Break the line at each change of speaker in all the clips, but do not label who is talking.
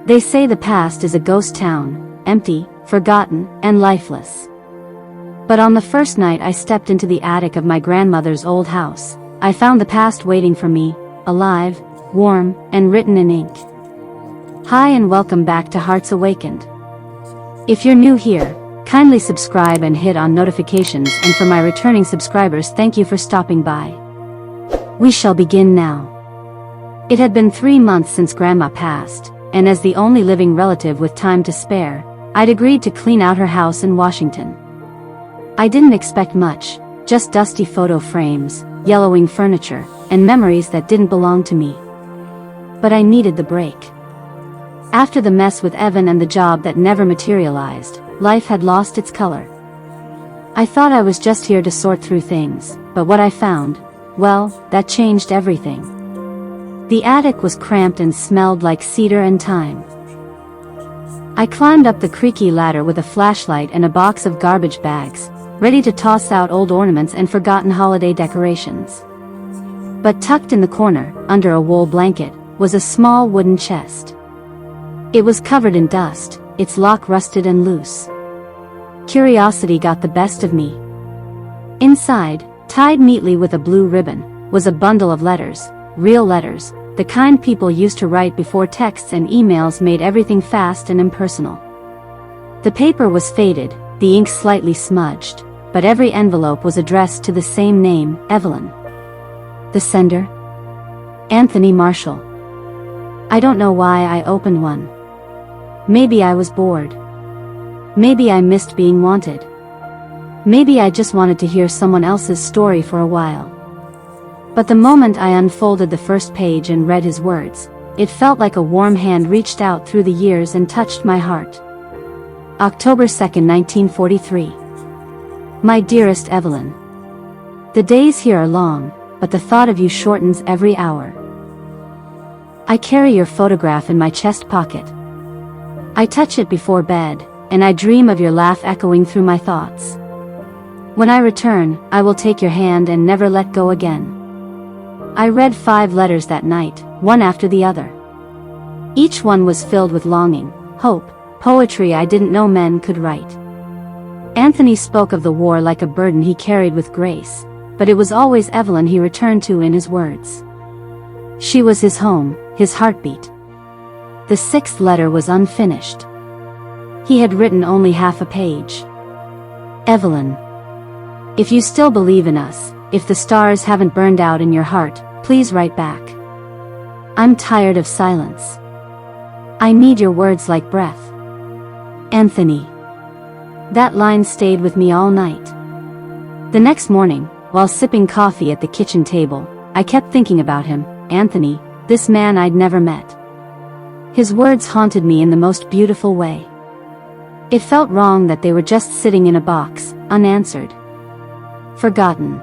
They say the past is a ghost town, empty, forgotten, and lifeless. But on the first night I stepped into the attic of my grandmother's old house, I found the past waiting for me, alive, warm, and written in ink. Hi and welcome back to Hearts Awakened. If you're new here, kindly subscribe and hit on notifications, and for my returning subscribers, thank you for stopping by. We shall begin now. It had been 3 months since Grandma passed, and as the only living relative with time to spare, I'd agreed to clean out her house in Washington. I didn't expect much, just dusty photo frames, yellowing furniture, and memories that didn't belong to me. But I needed the break. After the mess with Evan and the job that never materialized, life had lost its color. I thought I was just here to sort through things, but what I found, well, that changed everything. The attic was cramped and smelled like cedar and thyme. I climbed up the creaky ladder with a flashlight and a box of garbage bags, ready to toss out old ornaments and forgotten holiday decorations. But tucked in the corner, under a wool blanket, was a small wooden chest. It was covered in dust, its lock rusted and loose. Curiosity got the best of me. Inside, tied neatly with a blue ribbon, was a bundle of letters, real letters, the kind people used to write before texts and emails made everything fast and impersonal. The paper was faded, the ink slightly smudged, but every envelope was addressed to the same name, Evelyn. The sender? Anthony Marshall. I don't know why I opened one. Maybe I was bored. Maybe I missed being wanted. Maybe I just wanted to hear someone else's story for a while. But the moment I unfolded the first page and read his words, it felt like a warm hand reached out through the years and touched my heart. October 2nd, 1943. My dearest Evelyn. The days here are long, but the thought of you shortens every hour. I carry your photograph in my chest pocket. I touch it before bed, and I dream of your laugh echoing through my thoughts. When I return, I will take your hand and never let go again. I read 5 letters that night, one after the other. Each one was filled with longing, hope, poetry I didn't know men could write. Anthony spoke of the war like a burden he carried with grace, but it was always Evelyn he returned to in his words. She was his home, his heartbeat. The 6th letter was unfinished. He had written only half a page. Evelyn. If you still believe in us, if the stars haven't burned out in your heart, please write back. I'm tired of silence. I need your words like breath. Anthony. That line stayed with me all night. The next morning, while sipping coffee at the kitchen table, I kept thinking about him, Anthony, this man I'd never met. His words haunted me in the most beautiful way. It felt wrong that they were just sitting in a box, unanswered. Forgotten.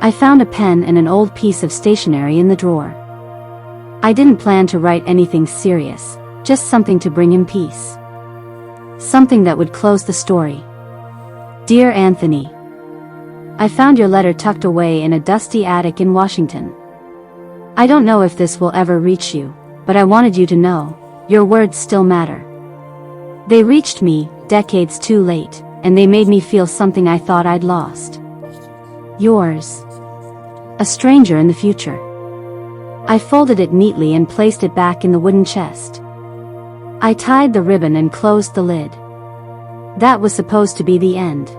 I found a pen and an old piece of stationery in the drawer. I didn't plan to write anything serious, just something to bring him peace. Something that would close the story. Dear Anthony. I found your letter tucked away in a dusty attic in Washington. I don't know if this will ever reach you, but I wanted you to know, your words still matter. They reached me, decades too late, and they made me feel something I thought I'd lost. Yours. A stranger in the future. I folded it neatly and placed it back in the wooden chest. I tied the ribbon and closed the lid. That was supposed to be the end.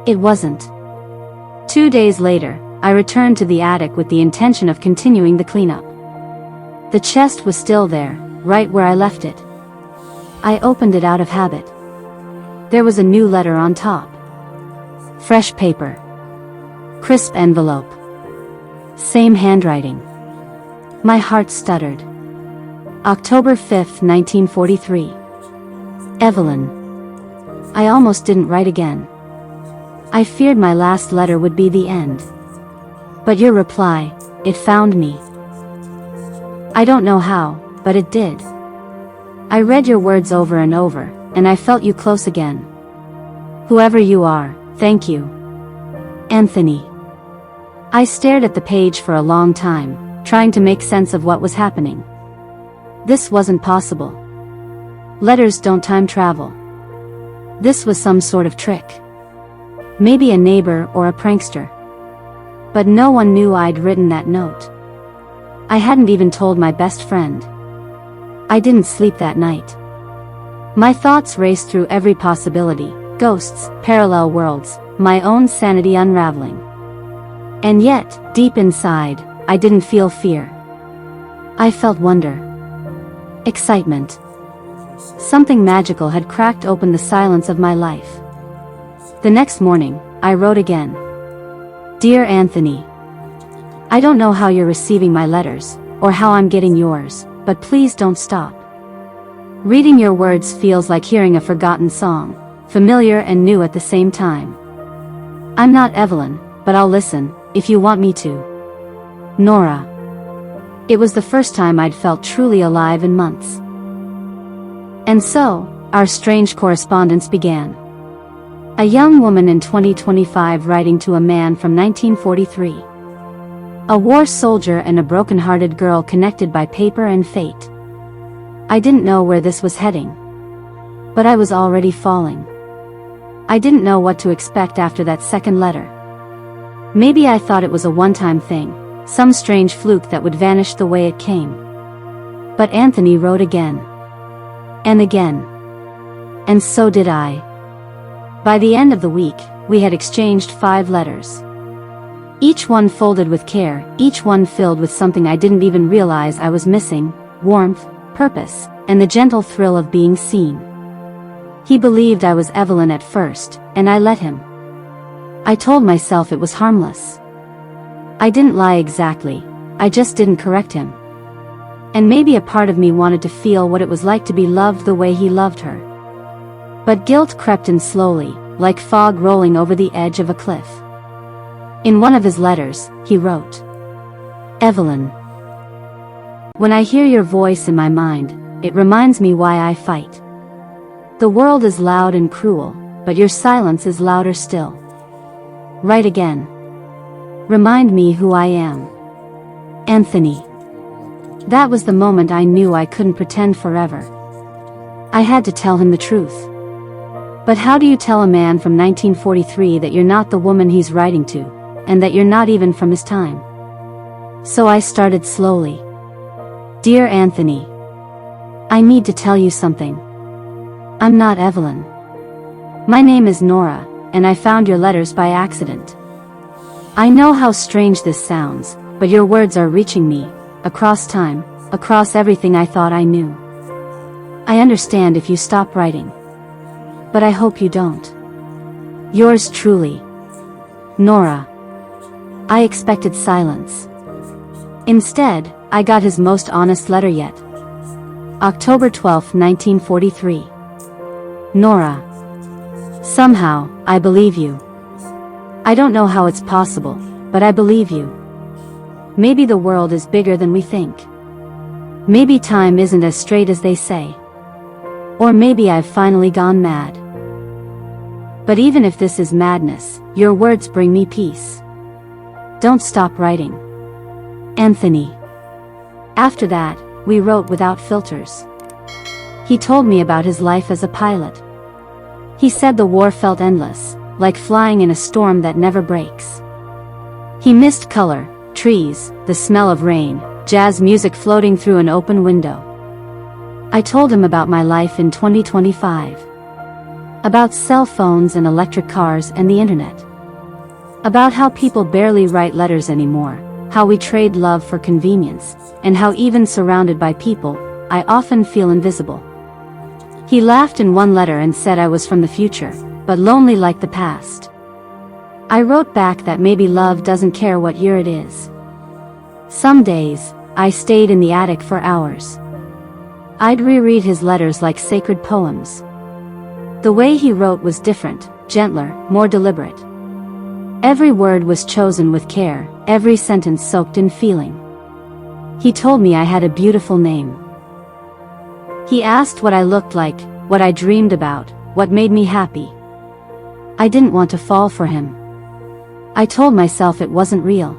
It wasn't. 2 days later, I returned to the attic with the intention of continuing the cleanup. The chest was still there, right where I left it. I opened it out of habit. There was a new letter on top. Fresh paper. Crisp envelope. Same handwriting. My heart stuttered. October 5th, 1943. Evelyn. I almost didn't write again. I feared my last letter would be the end. But your reply, it found me. I don't know how, but it did. I read your words over and over, and I felt you close again. Whoever you are, thank you. Anthony. I stared at the page for a long time, trying to make sense of what was happening. This wasn't possible. Letters don't time travel. This was some sort of trick. Maybe a neighbor or a prankster. But no one knew I'd written that note. I hadn't even told my best friend. I didn't sleep that night. My thoughts raced through every possibility: ghosts, parallel worlds, my own sanity unraveling. And yet, deep inside, I didn't feel fear. I felt wonder. Excitement. Something magical had cracked open the silence of my life. The next morning, I wrote again. Dear Anthony, I don't know how you're receiving my letters, or how I'm getting yours, but please don't stop. Reading your words feels like hearing a forgotten song, familiar and new at the same time. I'm not Evelyn, but I'll listen, if you want me to. Nora. It was the first time I'd felt truly alive in months. And so, our strange correspondence began. A young woman in 2025 writing to a man from 1943. A war soldier and a broken-hearted girl connected by paper and fate. I didn't know where this was heading. But I was already falling. I didn't know what to expect after that second letter. Maybe I thought it was a one-time thing, some strange fluke that would vanish the way it came. But Anthony wrote again. And again. And so did I. By the end of the week, we had exchanged 5 letters. Each one folded with care, each one filled with something I didn't even realize I was missing: warmth, purpose, and the gentle thrill of being seen. He believed I was Evelyn at first, and I let him. I told myself it was harmless. I didn't lie exactly, I just didn't correct him. And maybe a part of me wanted to feel what it was like to be loved the way he loved her. But guilt crept in slowly, like fog rolling over the edge of a cliff. In one of his letters, he wrote, Evelyn, when I hear your voice in my mind, it reminds me why I fight. The world is loud and cruel, but your silence is louder still. Write again. Remind me who I am. Anthony. That was the moment I knew I couldn't pretend forever. I had to tell him the truth. But how do you tell a man from 1943 that you're not the woman he's writing to, and that you're not even from his time? So I started slowly. Dear Anthony, I need to tell you something. I'm not Evelyn. My name is Nora, and I found your letters by accident. I know how strange this sounds, but your words are reaching me, across time, across everything I thought I knew. I understand if you stop writing. But I hope you don't. Yours truly, Nora. I expected silence. Instead, I got his most honest letter yet. October 12, 1943. Nora. Somehow, I believe you. I don't know how it's possible, but I believe you. Maybe the world is bigger than we think. Maybe time isn't as straight as they say. Or maybe I've finally gone mad. But even if this is madness, your words bring me peace. Don't stop writing. Anthony. After that, we wrote without filters. He told me about his life as a pilot. He said the war felt endless, like flying in a storm that never breaks. He missed color, trees, the smell of rain, jazz music floating through an open window. I told him about my life in 2025. About cell phones and electric cars and the internet. About how people barely write letters anymore, how we trade love for convenience, and how even surrounded by people, I often feel invisible. He laughed in one letter and said I was from the future, but lonely like the past. I wrote back that maybe love doesn't care what year it is. Some days, I stayed in the attic for hours. I'd reread his letters like sacred poems. The way he wrote was different, gentler, more deliberate. Every word was chosen with care, every sentence soaked in feeling. He told me I had a beautiful name. He asked what I looked like, what I dreamed about, what made me happy. I didn't want to fall for him. I told myself it wasn't real.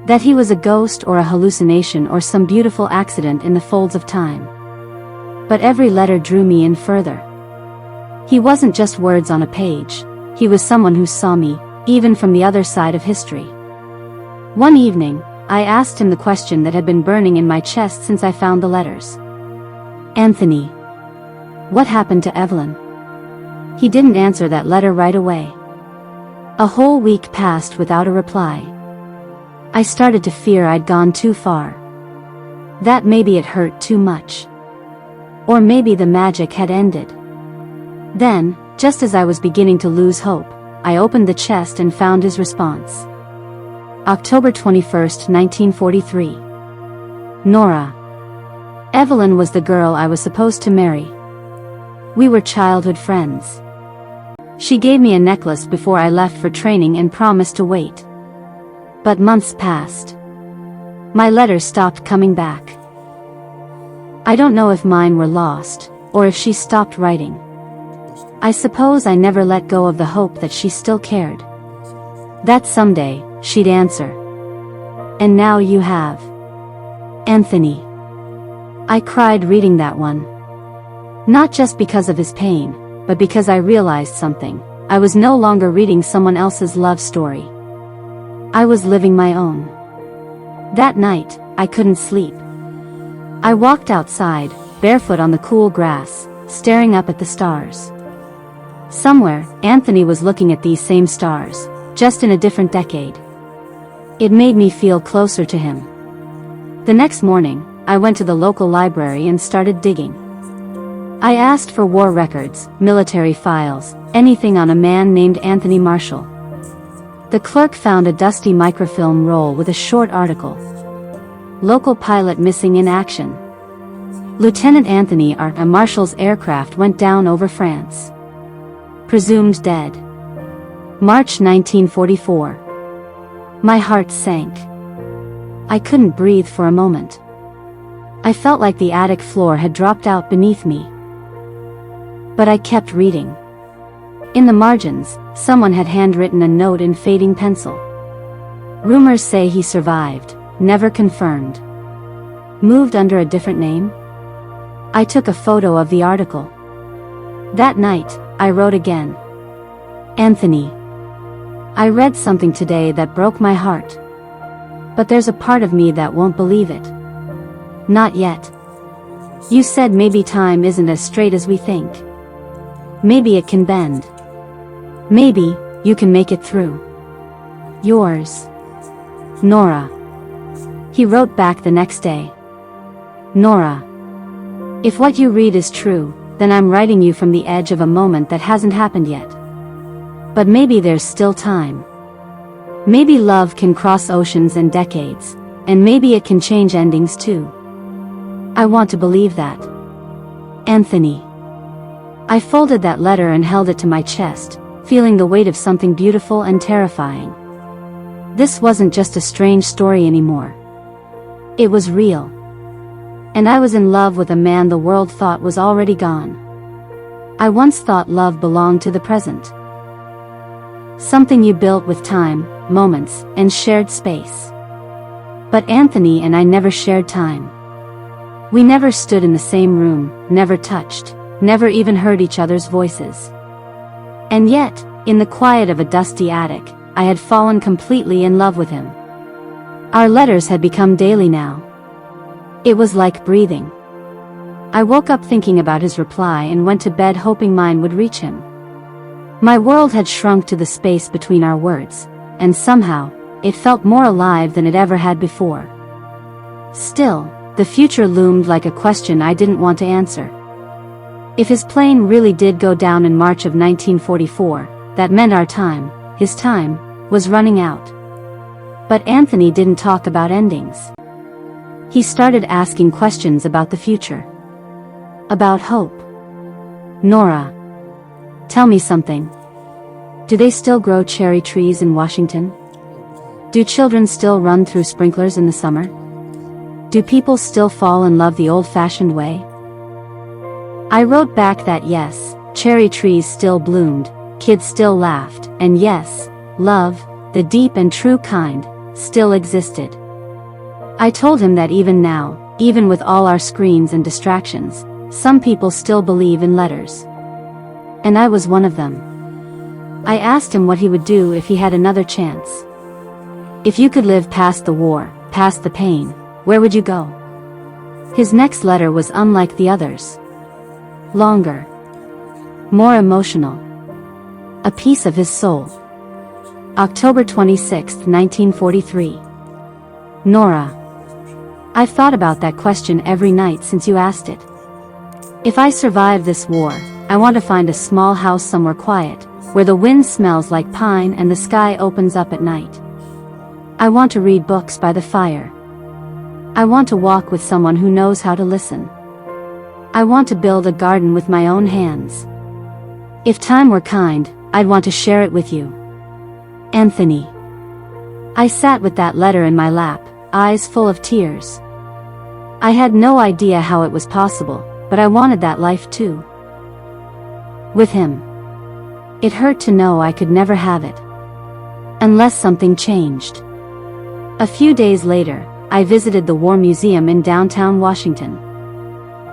That he was a ghost or a hallucination or some beautiful accident in the folds of time. But every letter drew me in further. He wasn't just words on a page, he was someone who saw me, even from the other side of history. One evening, I asked him the question that had been burning in my chest since I found the letters. Anthony, what happened to Evelyn? He didn't answer that letter right away. A whole week passed without a reply. I started to fear I'd gone too far. That maybe it hurt too much. Or maybe the magic had ended. Then, just as I was beginning to lose hope, I opened the chest and found his response. October 21st, 1943. Nora. Evelyn was the girl I was supposed to marry. We were childhood friends. She gave me a necklace before I left for training and promised to wait. But months passed. My letters stopped coming back. I don't know if mine were lost, or if she stopped writing. I suppose I never let go of the hope that she still cared. That someday, she'd answer. And now you have. Anthony. I cried reading that one. Not just because of his pain, but because I realized something. I was no longer reading someone else's love story. I was living my own. That night, I couldn't sleep. I walked outside, barefoot on the cool grass, staring up at the stars. Somewhere, Anthony was looking at these same stars, just in a different decade. It made me feel closer to him. The next morning, I went to the local library and started digging. I asked for war records, military files, anything on a man named Anthony Marshall. The clerk found a dusty microfilm roll with a short article. Local pilot missing in action. Lieutenant Anthony R. Marshall's aircraft went down over France. Presumed dead. March 1944. My heart sank. I couldn't breathe for a moment. I felt like the attic floor had dropped out beneath me. But I kept reading. In the margins, someone had handwritten a note in fading pencil. Rumors say he survived, never confirmed. Moved under a different name? I took a photo of the article. That night, I wrote again. Anthony. I read something today that broke my heart. But there's a part of me that won't believe it. Not yet. You said maybe time isn't as straight as we think. Maybe it can bend. Maybe you can make it through. Yours, Nora. He wrote back the next day. Nora. If what you read is true, then I'm writing you from the edge of a moment that hasn't happened yet. But maybe there's still time. Maybe love can cross oceans and decades, and maybe it can change endings too. I want to believe that. Anthony. I folded that letter and held it to my chest, feeling the weight of something beautiful and terrifying. This wasn't just a strange story anymore. It was real. And I was in love with a man the world thought was already gone. I once thought love belonged to the present. Something you built with time, moments, and shared space. But Anthony and I never shared time. We never stood in the same room, never touched, never even heard each other's voices. And yet, in the quiet of a dusty attic, I had fallen completely in love with him. Our letters had become daily now. It was like breathing. I woke up thinking about his reply and went to bed hoping mine would reach him. My world had shrunk to the space between our words, and somehow, it felt more alive than it ever had before. Still, the future loomed like a question I didn't want to answer. If his plane really did go down in March of 1944, that meant our time, his time, was running out. But Anthony didn't talk about endings. He started asking questions about the future. About hope. Nora. Tell me something. Do they still grow cherry trees in Washington? Do children still run through sprinklers in the summer? Do people still fall in love the old-fashioned way? I wrote back that yes, cherry trees still bloomed, kids still laughed, and yes, love, the deep and true kind, still existed. I told him that even now, even with all our screens and distractions, some people still believe in letters. And I was one of them. I asked him what he would do if he had another chance. If you could live past the war, past the pain, where would you go? His next letter was unlike the others. Longer. More emotional. A piece of his soul. October 26, 1943. Nora. I've thought about that question every night since you asked it. If I survive this war, I want to find a small house somewhere quiet, where the wind smells like pine and the sky opens up at night. I want to read books by the fire. I want to walk with someone who knows how to listen. I want to build a garden with my own hands. If time were kind, I'd want to share it with you. Anthony. I sat with that letter in my lap, eyes full of tears. I had no idea how it was possible, but I wanted that life too. With him. It hurt to know I could never have it. Unless something changed. A few days later, I visited the War Museum in downtown Washington.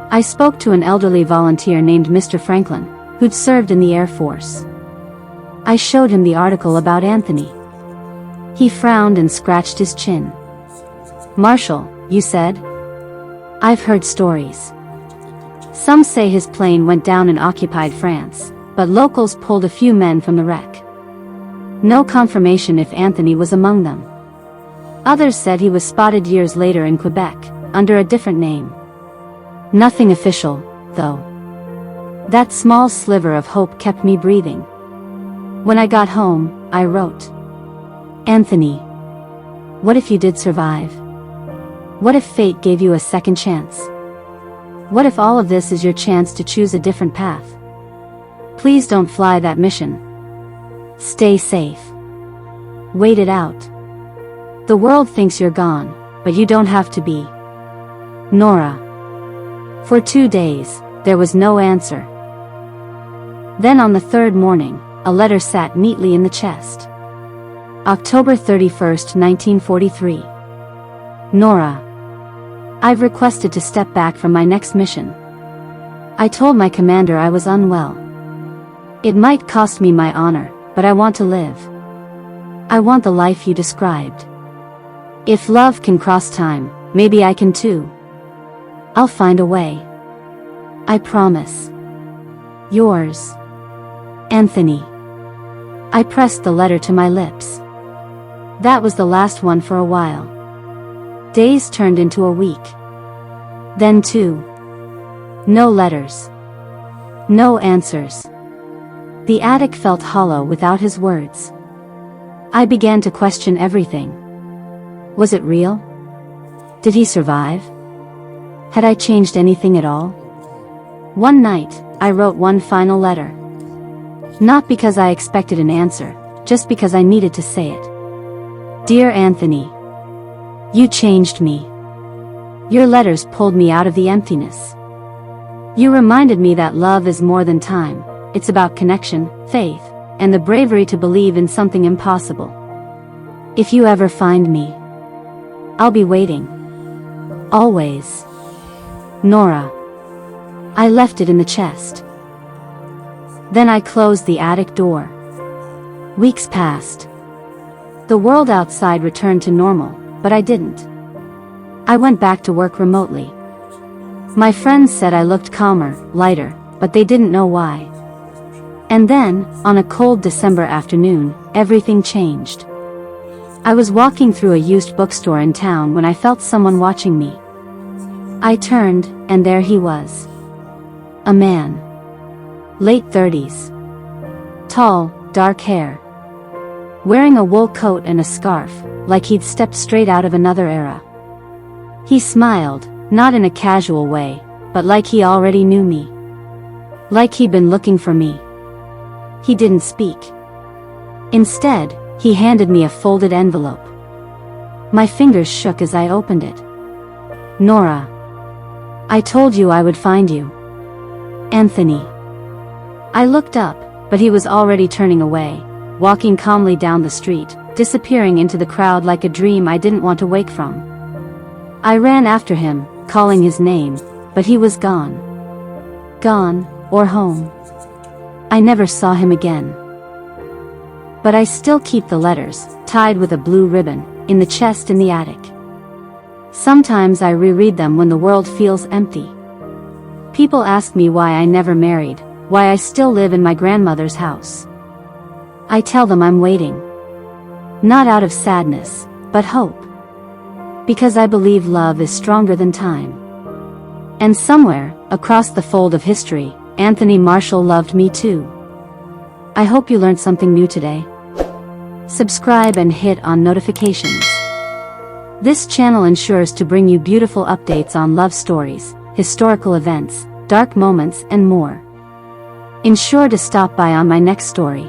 I spoke to an elderly volunteer named Mr. Franklin, who'd served in the Air Force. I showed him the article about Anthony. He frowned and scratched his chin. "Marshall," you said? "I've heard stories. Some say his plane went down in occupied France, but locals pulled a few men from the wreck. No confirmation if Anthony was among them. Others said he was spotted years later in Quebec, under a different name. Nothing official, though. That small sliver of hope kept me breathing. When I got home, I wrote, "Anthony, what if you did survive? What if fate gave you a second chance? What if all of this is your chance to choose a different path? Please don't fly that mission. Stay safe. Wait it out. The world thinks you're gone, but you don't have to be. Nora." For 2 days, there was no answer. Then on the third morning, a letter sat neatly in the chest. October 31, 1943. Nora. I've requested to step back from my next mission. I told my commander I was unwell. It might cost me my honor, but I want to live. I want the life you described. If love can cross time, maybe I can too. I'll find a way. I promise. Yours, Anthony. I pressed the letter to my lips. That was the last one for a while. Days turned into a week. Then 2. No letters. No answers. The attic felt hollow without his words. I began to question everything. Was it real? Did he survive? Had I changed anything at all? One night, I wrote one final letter. Not because I expected an answer, just because I needed to say it. Dear Anthony. You changed me. Your letters pulled me out of the emptiness. You reminded me that love is more than time, it's about connection, faith, and the bravery to believe in something impossible. If you ever find me, I'll be waiting. Always. Nora. I left it in the chest. Then I closed the attic door. Weeks passed. The world outside returned to normal, but I didn't. I went back to work remotely. My friends said I looked calmer, lighter, but they didn't know why. And then, on a cold December afternoon, everything changed. I was walking through a used bookstore in town when I felt someone watching me. I turned, and there he was. A man. Late 30s. Tall, dark hair. Wearing a wool coat and a scarf, like he'd stepped straight out of another era. He smiled, not in a casual way, but like he already knew me. Like he'd been looking for me. He didn't speak. Instead, he handed me a folded envelope. My fingers shook as I opened it. Nora. I told you I would find you. Anthony. I looked up, but he was already turning away, walking calmly down the street, disappearing into the crowd like a dream I didn't want to wake from. I ran after him, calling his name, but he was gone. Gone, or home. I never saw him again. But I still keep the letters, tied with a blue ribbon, in the chest in the attic. Sometimes I reread them when the world feels empty. People ask me why I never married, why I still live in my grandmother's house. I tell them I'm waiting. Not out of sadness, but hope. Because I believe love is stronger than time. And somewhere, across the fold of history, Anthony Marshall loved me too. I hope you learned something new today. Subscribe and hit on notifications. This channel ensures to bring you beautiful updates on love stories, historical events, dark moments and more. Ensure to stop by on my next story.